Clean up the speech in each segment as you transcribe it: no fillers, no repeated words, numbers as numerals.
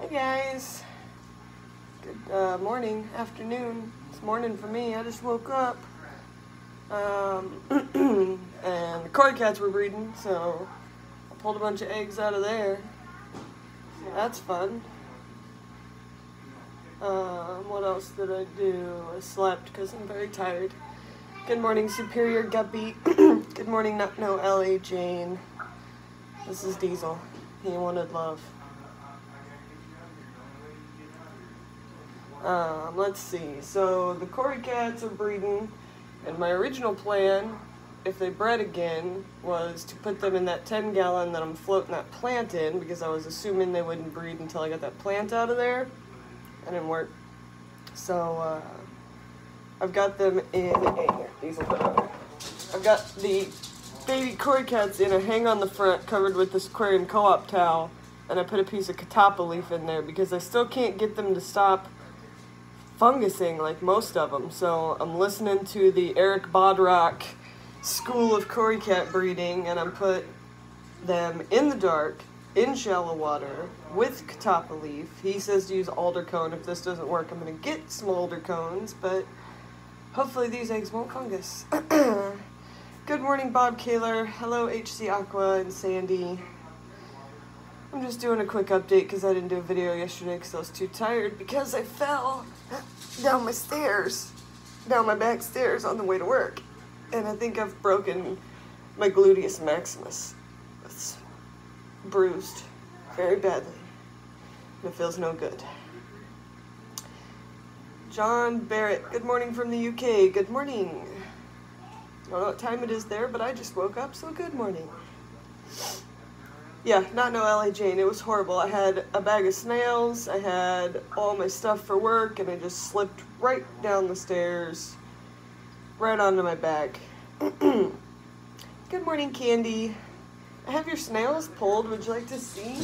Hey guys, good morning, afternoon. It's morning for me. I just woke up, and the koi cats were breeding, so I pulled a bunch of eggs out of there. So that's fun. What else did I do? I slept because I'm very tired. Good morning, Superior Guppy. Good morning, Not No LA Jane. This is Diesel. He wanted love. Let's see. So the koi cats are breeding, and my original plan, if they bred again, was to put them in that 10-gallon that I'm floating that plant in, because I was assuming they wouldn't breed until I got that plant out of there. That didn't work. So I've got them in a I've got the baby koi cats in a hang on the front covered with this aquarium co-op towel, and I put a piece of catappa leaf in there because I still can't get them to stop fungusing like most of them. So I'm listening to the Eric Bodrock School of Koi Cat Breeding, and I'm put them in the dark, in shallow water, with catappa leaf. He says to use alder cone. If this doesn't work, I'm going to get some alder cones, but hopefully these eggs won't fungus. Good morning, Bob Kaler. Hello, HC Aqua and Sandy. I'm just doing a quick update because I didn't do a video yesterday because I was too tired because I fell down my stairs, down my back stairs on the way to work. And I think I've broken my gluteus maximus. It's bruised very badly. And it feels no good. John Barrett, good morning from the UK. Good morning. I don't know what time it is there, but I just woke up, so good morning. Yeah, Not No LA Jane. It was horrible. I had a bag of snails, I had all my stuff for work, and I just slipped right down the stairs, right onto my back. Good morning, Candy. I have your snails pulled. Would you like to see?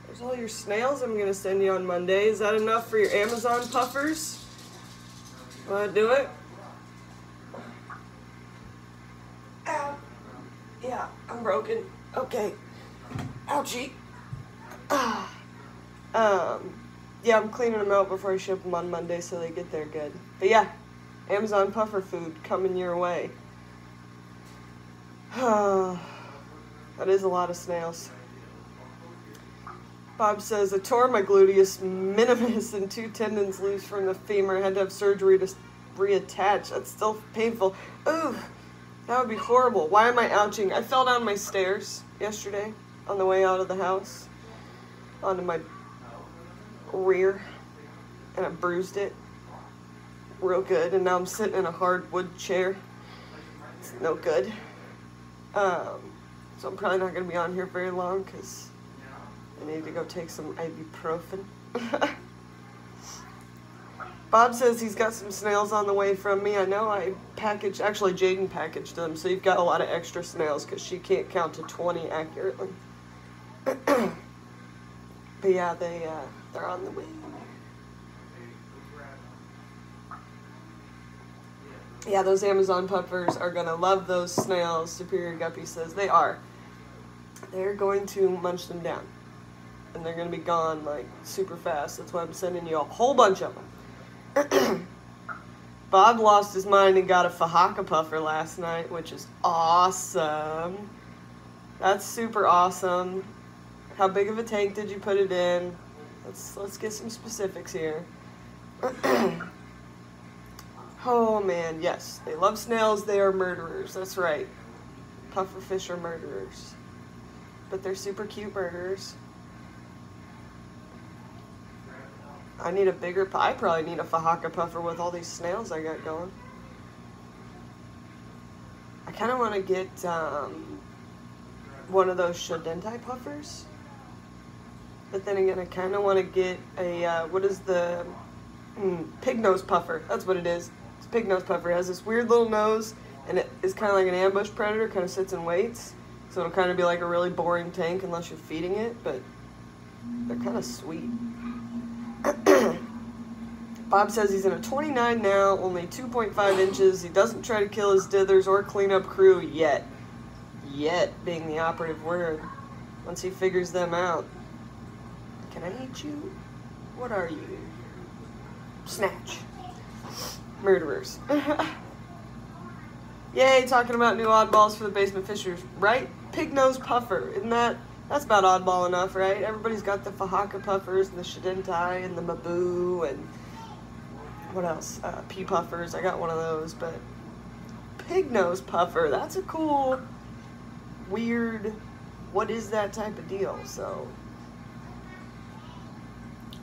There's all your snails I'm going to send you on Monday. Is that enough for your Amazon puffers? Want to do it? Ow. Yeah, I'm broken. Okay. Ouchie. Yeah, I'm cleaning them out before I ship them on Monday so they get there good. But yeah, Amazon puffer food coming your way. That is a lot of snails. Bob says, I tore my gluteus minimus and 2 tendons loose from the femur. I had to have surgery to reattach. That's still painful. Ooh. That would be horrible. Why am I ouching? I fell down my stairs yesterday on the way out of the house onto my rear, and I bruised it real good, and now I'm sitting in a hardwood chair. It's no good. So I'm probably not going to be on here very long because I need to go take some ibuprofen. Bob says he's got some snails on the way from me. I know I packaged, actually Jaden packaged them, so you've got a lot of extra snails because she can't count to 20 accurately. But yeah, they're on the way. Yeah, those Amazon puffers are going to love those snails, Superior Guppy says. They are. They're going to munch them down. And they're going to be gone, like, super fast. That's why I'm sending you a whole bunch of them. Bob lost his mind and got a Fahaka puffer last night, which is awesome. That's super awesome. How big of a tank did you put it in? Let's get some specifics here. Oh man, yes, they love snails. They are murderers. That's right. Pufferfish are murderers, but they're super cute murderers. I need a bigger, I probably need a Fahaka puffer with all these snails I got going. I kind of want to get one of those Shodentai puffers. But then again, I kind of want to get a, what is the, pig nose puffer. That's what it is. It's a pig nose puffer. It has this weird little nose, and it is kind of like an ambush predator, kind of sits and waits. So it'll kind of be like a really boring tank unless you're feeding it, but they're kind of sweet. Bob says he's in a 29 now, only 2.5 inches. He doesn't try to kill his dithers or clean up crew yet. Yet being the operative word. Once he figures them out. Can I eat you? What are you? Snatch. Murderers. Yay, talking about new oddballs for the basement fishers, right? Pig-nosed puffer. Isn't that's about oddball enough, right? Everybody's got the Fahaka puffers and the Shidentai and the Maboo and what else? Pea puffers. I got one of those, but pig-nosed puffer, that's a cool, weird, what is that type of deal, so.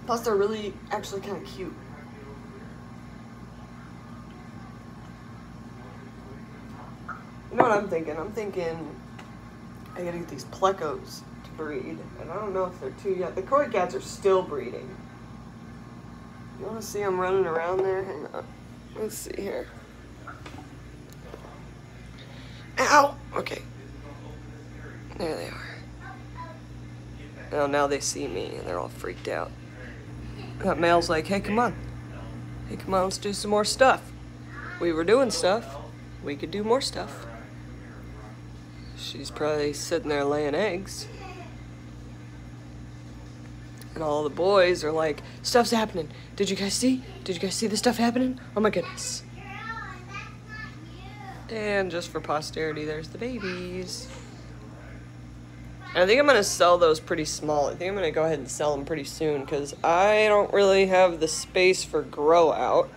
Plus they're really actually kind of cute. You know what I'm thinking? I'm thinking I gotta get these plecos to breed, and I don't know if they're two yet. The koi cats are still breeding. You wanna see them running around there? Hang on. Let's see here. Ow! Okay. There they are. Oh, now they see me and they're all freaked out. That male's like, hey, come on. Hey, come on, let's do some more stuff. We were doing stuff. We could do more stuff. She's probably sitting there laying eggs. And all the boys are like, stuff's happening. Did you guys see? Did you guys see the stuff happening? Oh my goodness. And just for posterity, there's the babies. And I think I'm going to sell those pretty small. I think I'm going to go ahead and sell them pretty soon because I don't really have the space for grow out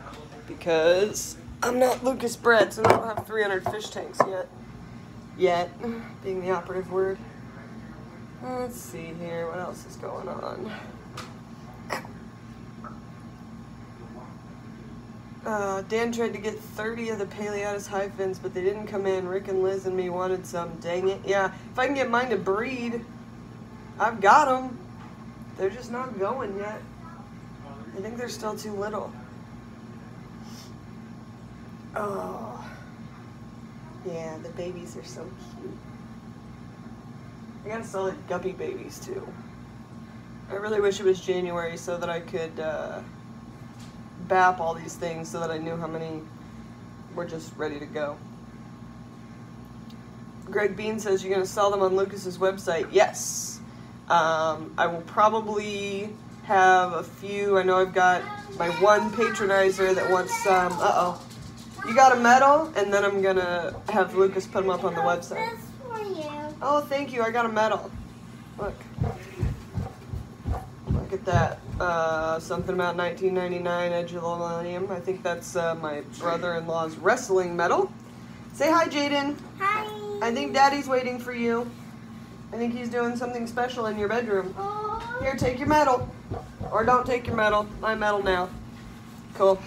because I'm not Lucas bred, so I don't have 300 fish tanks yet. Yet, being the operative word. Let's see here, what else is going on? Dan tried to get 30 of the Paleatus hyphens, but they didn't come in. Rick and Liz and me wanted some. Dang it. Yeah, if I can get mine to breed, I've got them. They're just not going yet. I think they're still too little. Oh. Yeah, the babies are so cute. I gotta sell like guppy babies too. I really wish it was January so that I could BAP all these things so that I knew how many were just ready to go. Greg Bean says you're gonna sell them on Lucas's website. Yes. I will probably have a few. I know I've got my one patronizer that wants some. You got a medal, and then I'm gonna have Lucas put them up on the website. This for you. Oh, thank you. I got a medal. Look. Look at that. Something about 1999 Edge of the Millennium. I think that's my brother-in-law's wrestling medal. Say hi, Jaden. Hi. I think Daddy's waiting for you. I think he's doing something special in your bedroom. Oh. Here, take your medal. Or don't take your medal. My medal now. Cool.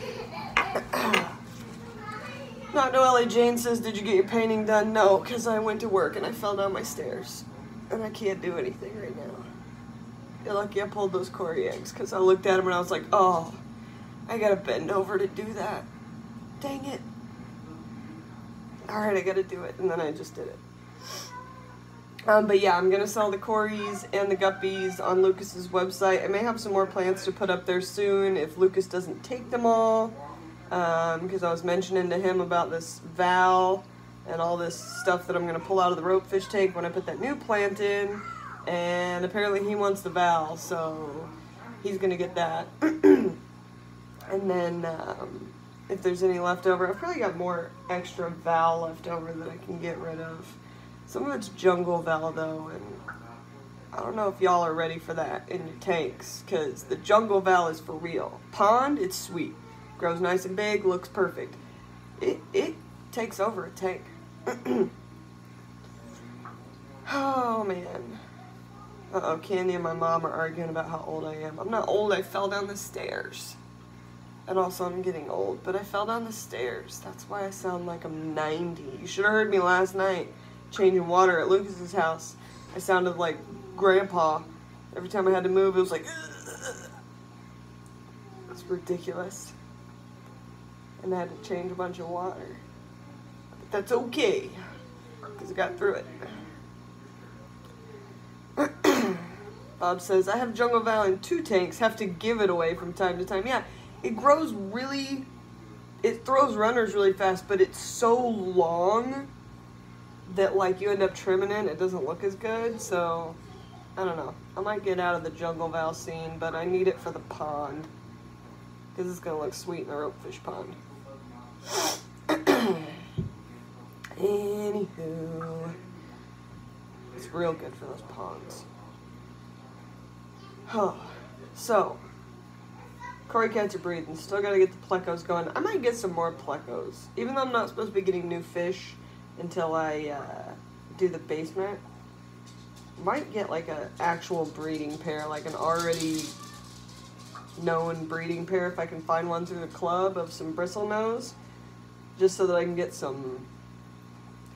Not Noelle Jane says, did you get your painting done? No, because I went to work and I fell down my stairs. And I can't do anything right now. You're lucky I pulled those Cory eggs because I looked at them and I was like, oh, I gotta bend over to do that. Dang it. Alright, I gotta do it. And then I just did it. But yeah, I'm gonna sell the Corys and the Guppies on Lucas's website. I may have some more plants to put up there soon if Lucas doesn't take them all. Because I was mentioning to him about this Val and all this stuff that I'm going to pull out of the rope fish tank when I put that new plant in, and apparently he wants the Val, so he's going to get that. And then if there's any left over, I've probably got more extra Val left over that I can get rid of. Some of it's jungle Val though, and I don't know if y'all are ready for that in your tanks, because the jungle Val is for real. Pond, it's sweet. Grows nice and big, looks perfect. It takes over a tank. Oh, man. Uh-oh, Candy and my mom are arguing about how old I am. I'm not old, I fell down the stairs. And also, I'm getting old, but I fell down the stairs. That's why I sound like I'm 90. You should have heard me last night changing water at Lucas's house. I sounded like Grandpa. Every time I had to move, it was like... It's ridiculous. And I had to change a bunch of water. But that's okay, because I got through it. Bob says, I have Jungle Val in 2 tanks, have to give it away from time to time. Yeah, it grows really, it throws runners really fast, but it's so long that like you end up trimming it doesn't look as good, so I don't know. I might get out of the jungle val scene, but I need it for the pond because it's gonna look sweet in the ropefish pond. Anywho, it's real good for those ponds. So, cory cats are breeding. Still gotta get the plecos going. I might get some more plecos, even though I'm not supposed to be getting new fish until I do the basement. Might get like an actual breeding pair, like an already known breeding pair if I can find one through the club of some bristlenose, just so that I can get some.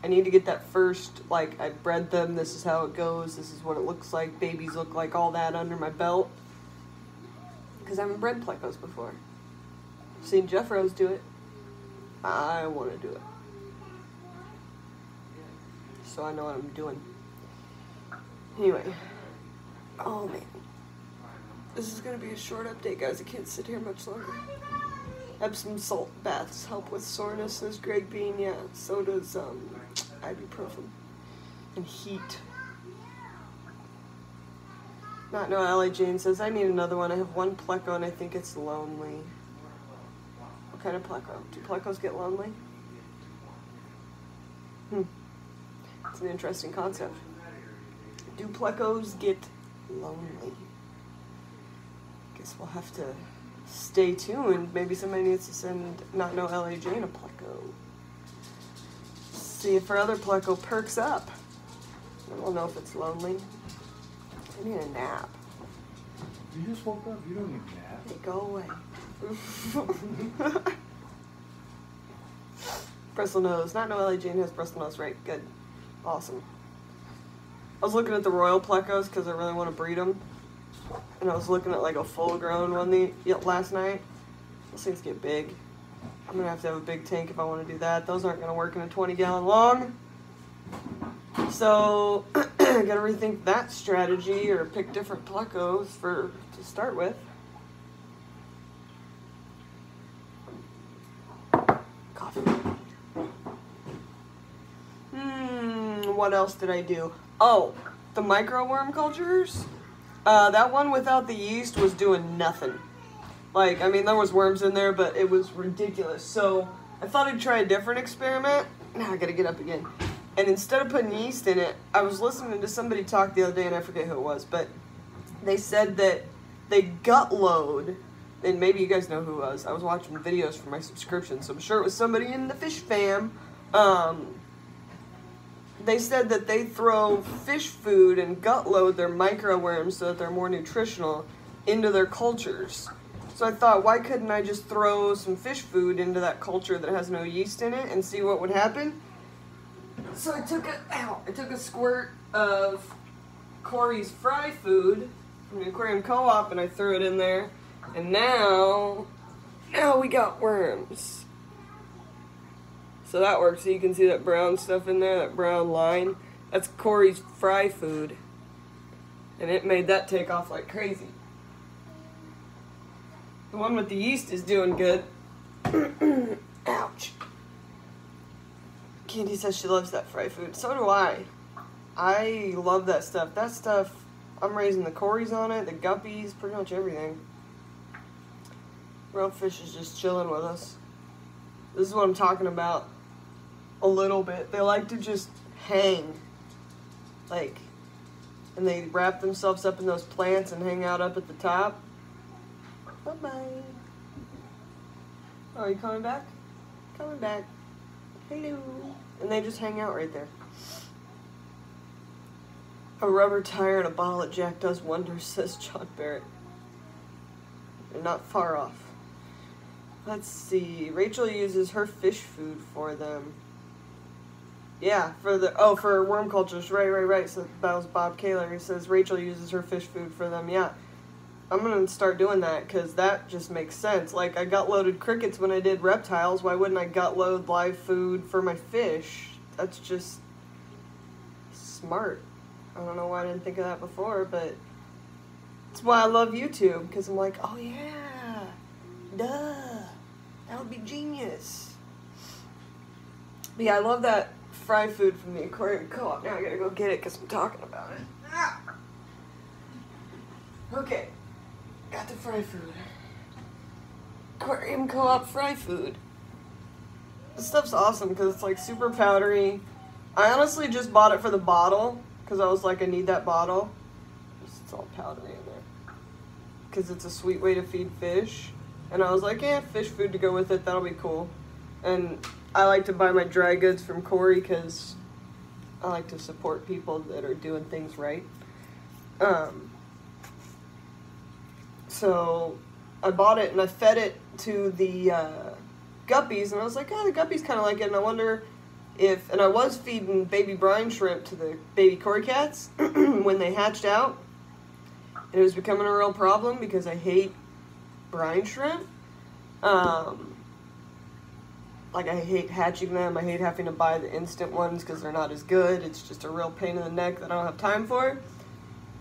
I need to get that first, like, I bred them, this is how it goes, this is what it looks like, babies look like, all that under my belt. Because I haven't bred plecos before. I've seen Jeff Rose do it. I want to do it. So I know what I'm doing. Anyway. Oh, man. This is going to be a short update, guys. I can't sit here much longer. Epsom salt baths help with soreness, says Greg Bean. Yeah, so does ibuprofen. And heat. Not no LA Jane says, I need another one. I have one pleco and I think it's lonely. What kind of pleco? Do plecos get lonely? It's an interesting concept. Do plecos get lonely? Guess we'll have to stay tuned. Maybe somebody needs to send Not No LA Jane a pleco. See if her other pleco perks up. I don't know if it's lonely. I need a nap. You just woke up. You don't need a nap. Hey, go away. Bristle nose. Not No LA Jane has bristle nose. Right. Good. Awesome. I was looking at the royal plecos because I really want to breed them. And I was looking at like a full-grown one last night. Those things get big. I'm going to have a big tank if I want to do that. Those aren't going to work in a 20-gallon long. So, I got to rethink that strategy or pick different plecos to start with. Coffee. What else did I do? Oh, the micro worm cultures. That one without the yeast was doing nothing. Like, I mean, there was worms in there, but it was ridiculous. So, I thought I'd try a different experiment. Now I gotta get up again. And instead of putting yeast in it, I was listening to somebody talk the other day, and I forget who it was, but they said that they gut load, and maybe you guys know who it was. I was watching videos for my subscription, so I'm sure it was somebody in the fish fam. They said that they throw fish food and gut load their micro worms so that they're more nutritional into their cultures. So I thought, why couldn't I just throw some fish food into that culture that has no yeast in it and see what would happen? So I took a squirt of Corey's fry food from the aquarium co-op and I threw it in there. And now we got worms. So that works. So you can see that brown stuff in there, that brown line. That's Corey's fry food. And it made that take off like crazy. The one with the yeast is doing good. Ouch. Candy says she loves that fry food. So do I. I love that stuff. That stuff, I'm raising the Corys on it, the guppies, pretty much everything. Ropefish is just chilling with us. This is what I'm talking about a little bit. They like to just hang. Like, and they wrap themselves up in those plants and hang out up at the top. Bye-bye. Oh, are you coming back? Coming back. Hello. And they just hang out right there. A rubber tire and a bottle of Jack does wonders, says John Barrett. They're not far off. Let's see. Rachel uses her fish food for them. Yeah, for worm cultures. Right. So that was Bob Kaler. He says Rachel uses her fish food for them. Yeah. I'm going to start doing that because that just makes sense. Like, I gut loaded crickets when I did reptiles. Why wouldn't I gut load live food for my fish? That's just smart. I don't know why I didn't think of that before, but that's why I love YouTube, because I'm like, oh yeah, duh, that would be genius. But yeah, I love that fry food from the aquarium co-op. Now I gotta go get it because I'm talking about it. Okay, got the fry food. Aquarium co-op fry food. This stuff's awesome because it's like super powdery. I honestly just bought it for the bottle because I was like, I need that bottle. It's all powdery in there. Because it's a sweet way to feed fish. And I was like, yeah, fish food to go with it, that'll be cool. And I like to buy my dry goods from Corey because I like to support people that are doing things right. So I bought it and I fed it to the guppies, and I was like, oh, the guppies kind of like it, and I wonder if, and I was feeding baby brine shrimp to the baby cory cats when they hatched out, and it was becoming a real problem because I hate brine shrimp. Like, I hate hatching them. I hate having to buy the instant ones because they're not as good. It's just a real pain in the neck that I don't have time for.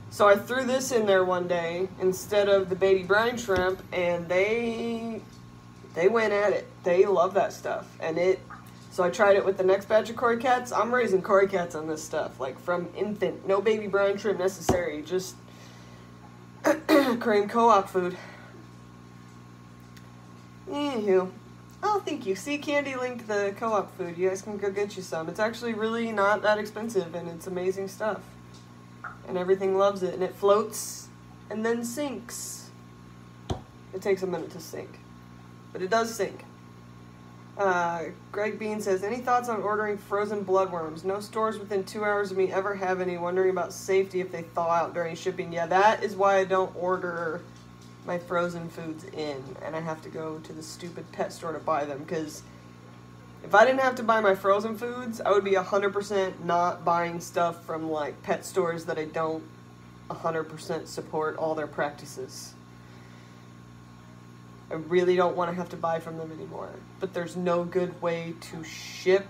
So I threw this in there one day instead of the baby brine shrimp, and they went at it. They love that stuff. So I tried it with the next batch of cory cats. I'm raising cory cats on this stuff, like from infant. No baby brine shrimp necessary, just aquarium co-op food. Anywho. Oh, thank you. See, Candy linked the co-op food. You guys can go get you some. It's actually really not that expensive, and it's amazing stuff. And everything loves it, and it floats and then sinks. It takes a minute to sink, but it does sink. Greg Bean says, any thoughts on ordering frozen bloodworms? No stores within 2 hours of me ever have any. Wondering about safety if they thaw out during shipping. Yeah, that is why I don't order my frozen foods in, and I have to go to the stupid pet store to buy them, because if I didn't have to buy my frozen foods, I would be 100% not buying stuff from like pet stores that I don't 100% support all their practices. I really don't want to have to buy from them anymore. But there's no good way to ship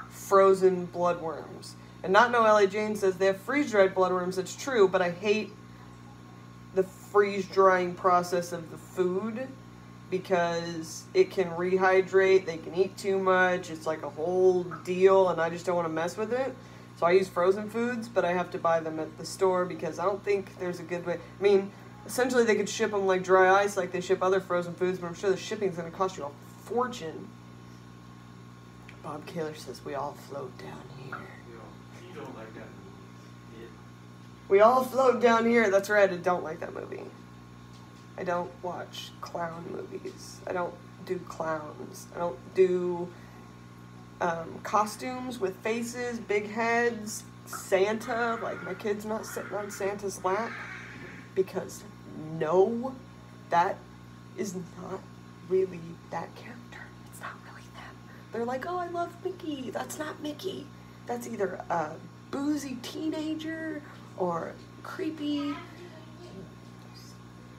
frozen bloodworms. And Not No LA Jane says they have freeze-dried bloodworms. It's true, but I hate the freeze-drying process of the food because it can rehydrate, they can eat too much, it's like a whole deal, and I just don't want to mess with it. So I use frozen foods, but I have to buy them at the store because I don't think there's a good way. I mean, essentially they could ship them like dry ice like they ship other frozen foods, but I'm sure the shipping's going to cost you a fortune. Bob Kaler says we all float down here. You don't like that movie. We all float down here. That's right, I don't like that movie. I don't watch clown movies. I don't do clowns. I don't do costumes with faces, big heads, Santa. Like, my kid's not sitting on Santa's lap. Because, no, that is not really that character. It's not really them. They're like, oh, I love Mickey. That's not Mickey. That's either a boozy teenager or creepy.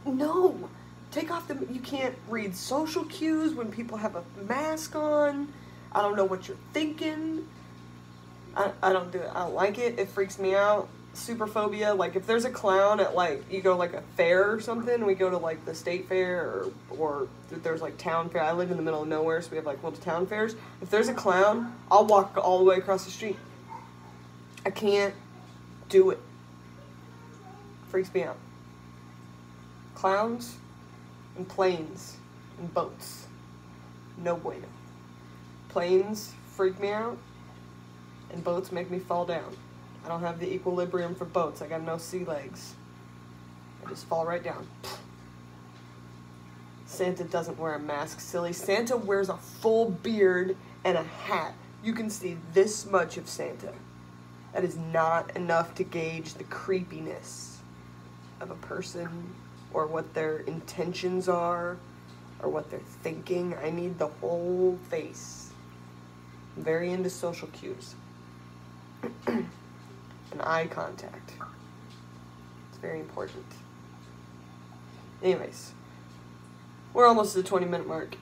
No, take off the, you can't read social cues when people have a mask on. I don't know what you're thinking. I don't do it. I don't like it. It freaks me out. Super phobia. Like, if there's a clown at, like, you go like a fair or something, we go to like the state fair or there's like town fair. I live in the middle of nowhere, so we have like little town fairs. If there's a clown, I'll walk all the way across the street. I can't do it. Freaks me out. Clowns and planes and boats. No bueno. Planes freak me out and boats make me fall down. I don't have the equilibrium for boats. I got no sea legs. I just fall right down. Santa doesn't wear a mask, silly. Santa wears a full beard and a hat. You can see this much of Santa. That is not enough to gauge the creepiness of a person or what their intentions are or what they're thinking. I need the whole face. I'm very into social cues. And eye contact. It's very important. Anyways, we're almost at the 20-minute mark,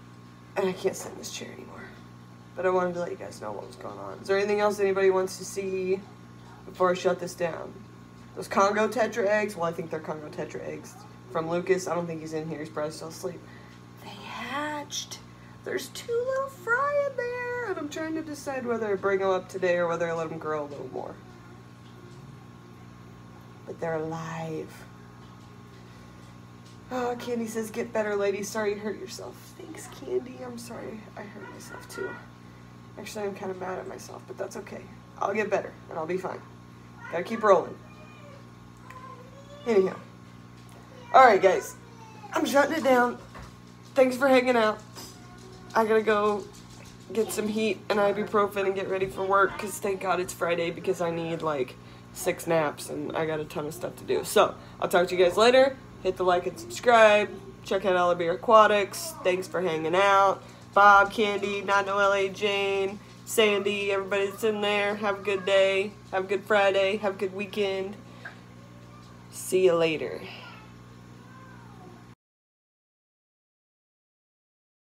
and I can't sit in this chair anymore. But I wanted to let you guys know what was going on. Is there anything else anybody wants to see before I shut this down? Those Congo Tetra eggs? Well, I think they're Congo Tetra eggs from Lucas. I don't think he's in here. He's probably still asleep. They hatched. There's 2 little fry in there. not. I'm trying to decide whether I bring them up today or whether I let them grow a little more. But they're alive. Oh, Candy says, get better, lady. Sorry you hurt yourself. Thanks, Candy. I'm sorry I hurt myself, too. Actually, I'm kind of mad at myself, but that's okay. I'll get better, and I'll be fine. Gotta keep rolling. Anyhow. Alright, guys. I'm shutting it down. Thanks for hanging out. I gotta go get some heat and ibuprofen and get ready for work, because thank God it's Friday, because I need, like, 6 naps, and I got a ton of stuff to do. So, I'll talk to you guys later. Hit the like and subscribe. Check out Alibi Aquatics. Thanks for hanging out. Bob, Candy, Not No LA Jane, Sandy, everybody that's in there. Have a good day. Have a good Friday. Have a good weekend. See you later.